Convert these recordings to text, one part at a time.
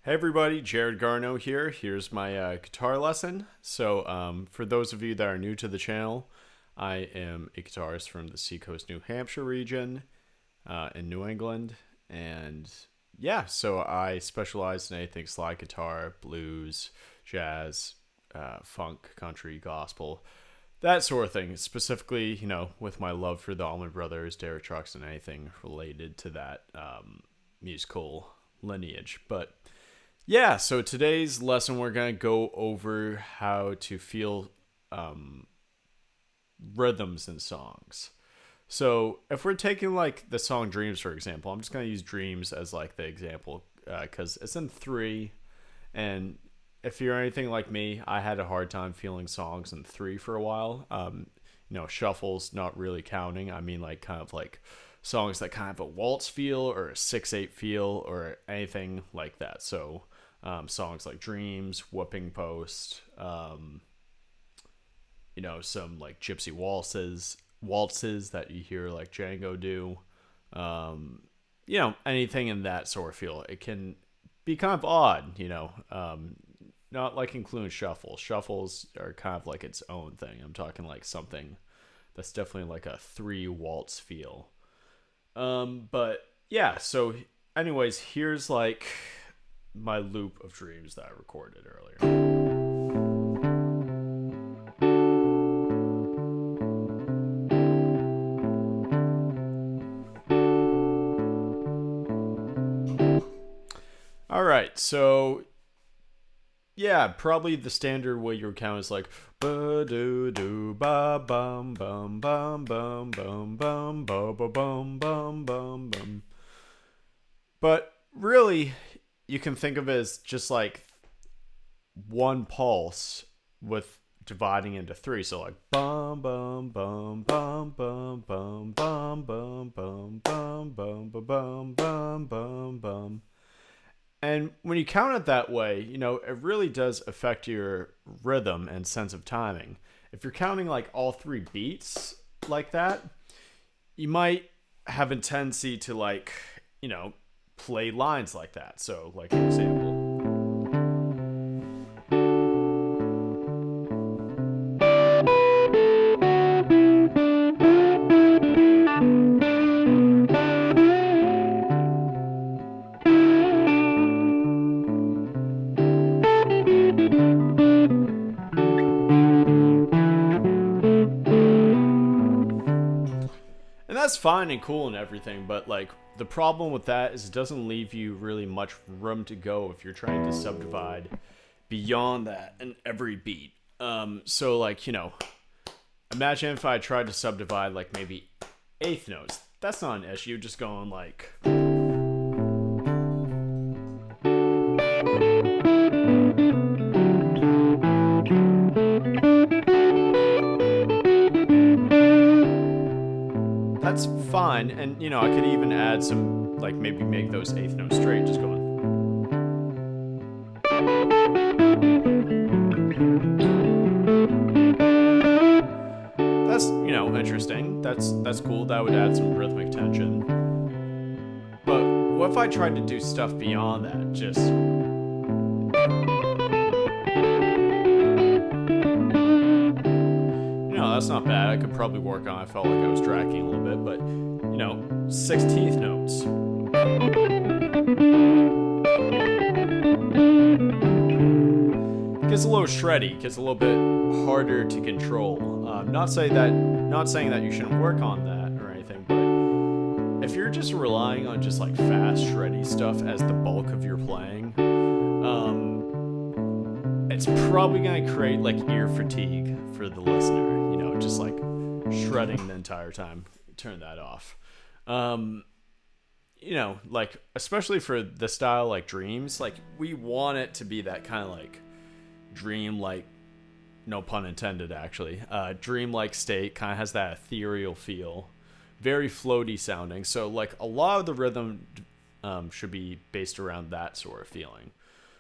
Hey everybody, Jared Garneau here. Here's my guitar lesson. So, for those of you that are new to the channel, I am a guitarist from the Seacoast, New Hampshire region in New England. And yeah, so I specialize in anything slide guitar, blues, jazz, funk, country, gospel, that sort of thing. Specifically, with my love for the Allman Brothers, Derek Trucks, and anything related to that musical lineage. But yeah, so today's lesson we're going to go over how to feel rhythms in songs. So if we're taking like the song Dreams, for example, I'm just going to use Dreams as like the example because it's in 3. And if you're anything like me, I had a hard time feeling songs in 3 for a while. Shuffles not really counting. I mean like kind of like songs that kind of a waltz feel or a 6/8 feel or anything like that. So songs like Dreams, Whooping Post, some like gypsy waltzes that you hear like Django do, anything in that sort of feel. It can be kind of odd, not like including shuffles. Shuffles are kind of like its own thing. I'm talking like something that's definitely like a 3 waltz feel. But yeah, so anyways, here's like my loop of Dreams that I recorded earlier. All right, so yeah, probably the standard way you count is like ba do do ba bum bum bum bum bum bum ba ba bum bum bum bum. But really, you can think of it as just like one pulse with dividing into 3. So like bum bum bum bum bum bum bum bum bum bum bum bum bum bum bum. And when you count it that way, it really does affect your rhythm and sense of timing. If you're counting like all 3 beats like that, you might have a tendency to like, play lines like that. So like an example. And that's fine and cool and everything, but like the problem with that is it doesn't leave you really much room to go if you're trying to subdivide beyond that in every beat. So like, imagine if I tried to subdivide like maybe 8th notes. That's not an issue, just going like that's fine. And I could even add some like maybe make those 8th notes straight, just going. That's interesting. That's cool. That would add some rhythmic tension. But what if I tried to do stuff beyond that? Just that's not bad. I could probably work on it. I felt like I was dragging a little bit, but 16th notes. Gets a little shreddy, gets a little bit harder to control. Not saying that you shouldn't work on that or anything, but if you're just relying on just like fast shreddy stuff as the bulk of your playing, it's probably gonna create like ear fatigue for the listener. Just like shredding the entire time. Turn that off. Like especially for the style like Dreams, like we want it to be that kind of like dream like, no pun intended actually, dream-like state, kind of has that ethereal feel, very floaty sounding. So like a lot of the rhythm should be based around that sort of feeling.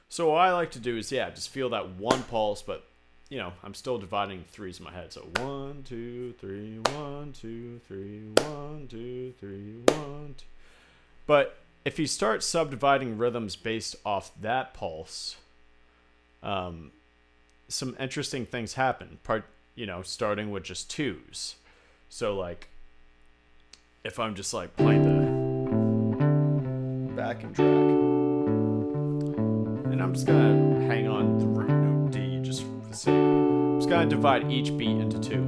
So what I like to do is just feel that one pulse, but I'm still dividing 3s in my head. So 1 2 3 1 2 3 1 2 3 1 2. But if you start subdividing rhythms based off that pulse, some interesting things happen. Starting with just twos. So like, if I'm just like playing the backing track, and I'm just gonna hang on the root note D just for the sake. I'm just gonna divide each beat into two.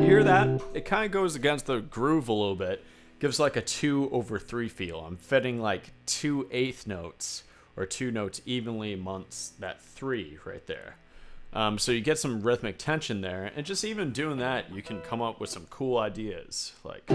Hear that? It kind of goes against the groove a little bit. Gives like a 2/3 feel. I'm fitting like 2/8 notes or 2 notes evenly amongst that 3 right there. So you get some rhythmic tension there, and just even doing that, you can come up with some cool ideas. Like,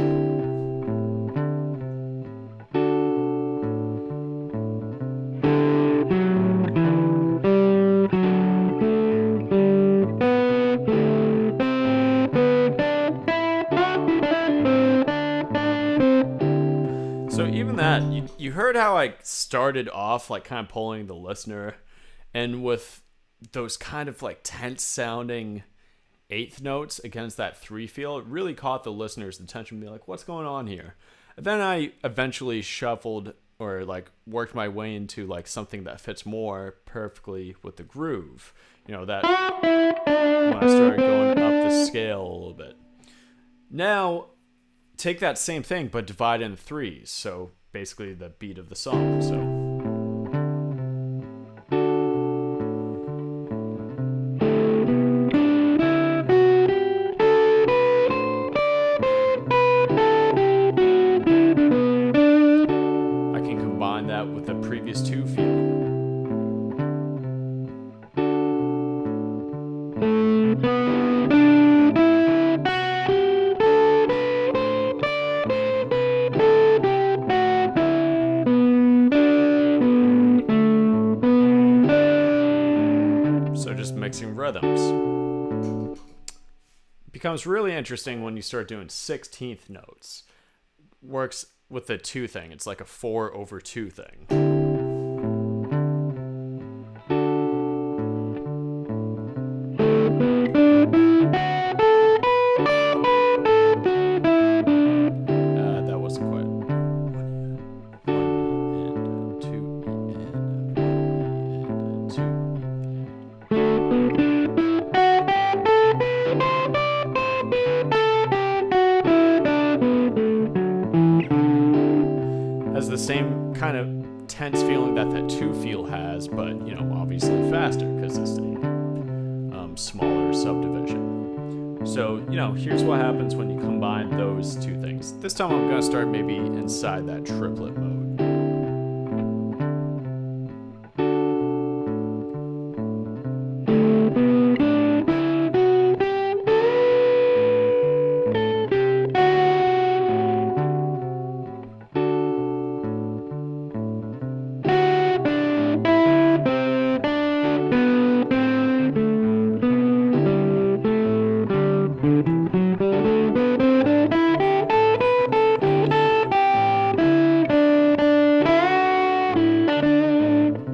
so even that, you heard how I started off like kind of pulling the listener, and with those kind of like tense sounding 8th notes against that 3 feel, it really caught the listener's attention, be like, what's going on here? And then I eventually shuffled or like worked my way into like something that fits more perfectly with the groove. That when I started going up the scale a little bit. Now take that same thing but divide in 3s, so basically the beat of the song. So with the previous 2 feel. So just mixing rhythms. It becomes really interesting when you start doing 16th notes. Works with the 2 thing. It's like a 4/2 thing. That wasn't quite. 1 and 2 and 1 and 2. Has the same kind of tense feeling that 2 feel has, but obviously faster because it's a smaller subdivision. So here's what happens when you combine those 2 things. This time I'm gonna start maybe inside that triplet mode.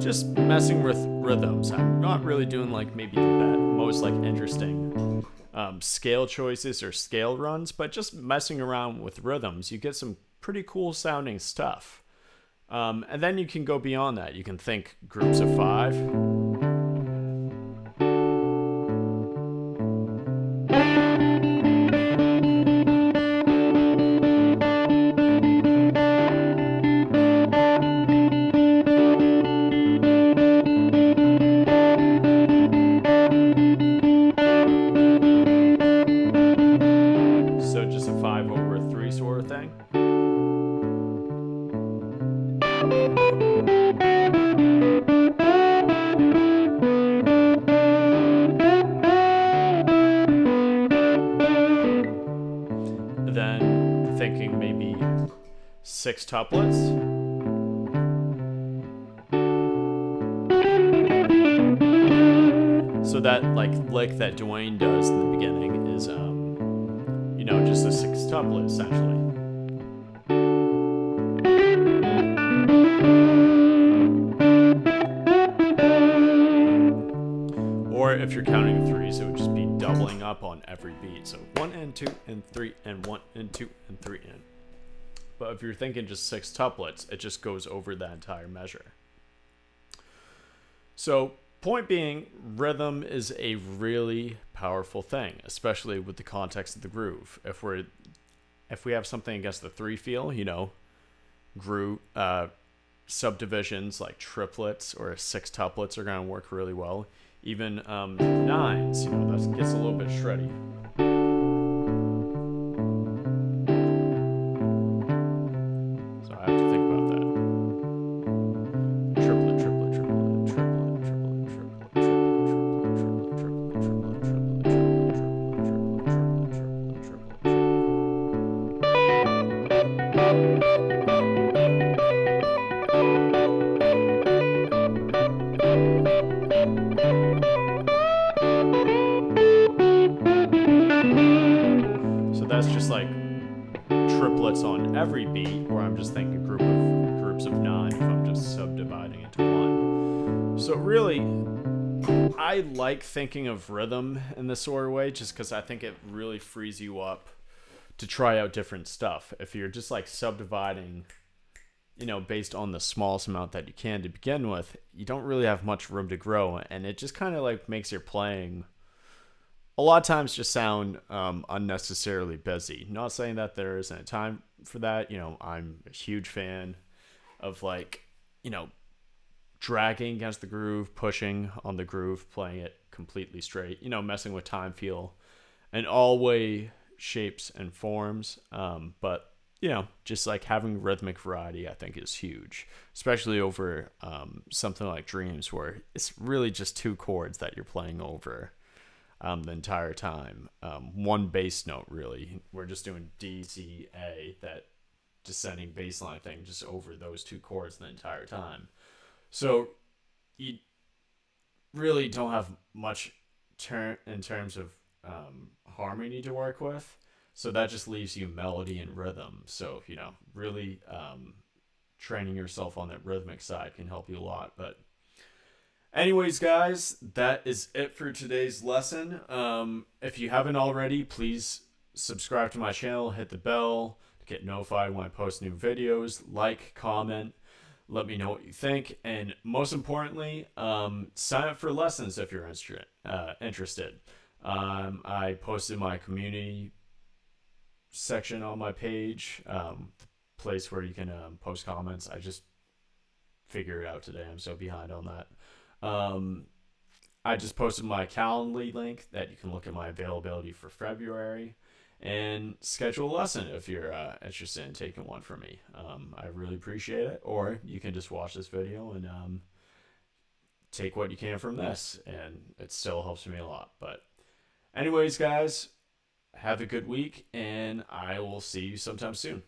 Just messing with rhythms. I'm not really doing like maybe that most like interesting scale choices or scale runs, but just messing around with rhythms, you get some pretty cool sounding stuff. And then you can go beyond that. You can think groups of 5. So just a 5/3 sort of thing. Then thinking maybe 6 tuplets. So that like lick that Dwayne does in the beginning is just a 6 tuplet essentially. if you're counting threes, it would just be doubling up on every beat. So 1 and 2 and 3 and 1 and 2 and 3 and. But if you're thinking just 6 tuplets, it just goes over that entire measure. So point being, rhythm is a really powerful thing, especially with the context of the groove. If we have something against the 3 feel, you know, groove subdivisions like triplets or 6 tuplets are going to work really well. Even 9s, you know, that gets a little bit shreddy. So I have to think about that. Triplet, triplet, triplet, triplet, triplet, triplet, triplet, triplet, triplet, triplet, triplet, triplet, triplet, so that's just like triplets on every beat, or I'm just thinking groups of 9 if I'm just subdividing into one. So really, I like thinking of rhythm in this sort of way just because I think it really frees you up to try out different stuff. If you're just like subdividing, you know, based on the smallest amount that you can to begin with, you don't really have much room to grow, and it just kind of like makes your playing a lot of times just sound unnecessarily busy. Not saying that there isn't a time for that. You know, I'm a huge fan of, like, you know, dragging against the groove, pushing on the groove, playing it completely straight, you know, messing with time feel and all way shapes and forms. But, you know, just like having rhythmic variety, I think is huge, especially over something like Dreams, where it's really just 2 chords that you're playing over the entire time. One bass note, really. We're just doing D, C, A, that descending bass line thing just over those 2 chords the entire time. So you really don't have much in terms of harmony to work with. So that just leaves you melody and rhythm. So, you know, really training yourself on that rhythmic side can help you a lot. But anyways, guys, that is it for today's lesson. If you haven't already, please subscribe to my channel, hit the bell to get notified when I post new videos, like, comment, let me know what you think, and most importantly, sign up for lessons if you're interested. I posted my community section on my page, the place where you can post comments. I just figured it out today. I'm so behind on that. I just posted my Calendly link that you can look at my availability for February and schedule a lesson if you're interested in taking one from me. I really appreciate it. Or you can just watch this video and take what you can from this, and it still helps me a lot. But anyways, guys, have a good week, and I will see you sometime soon.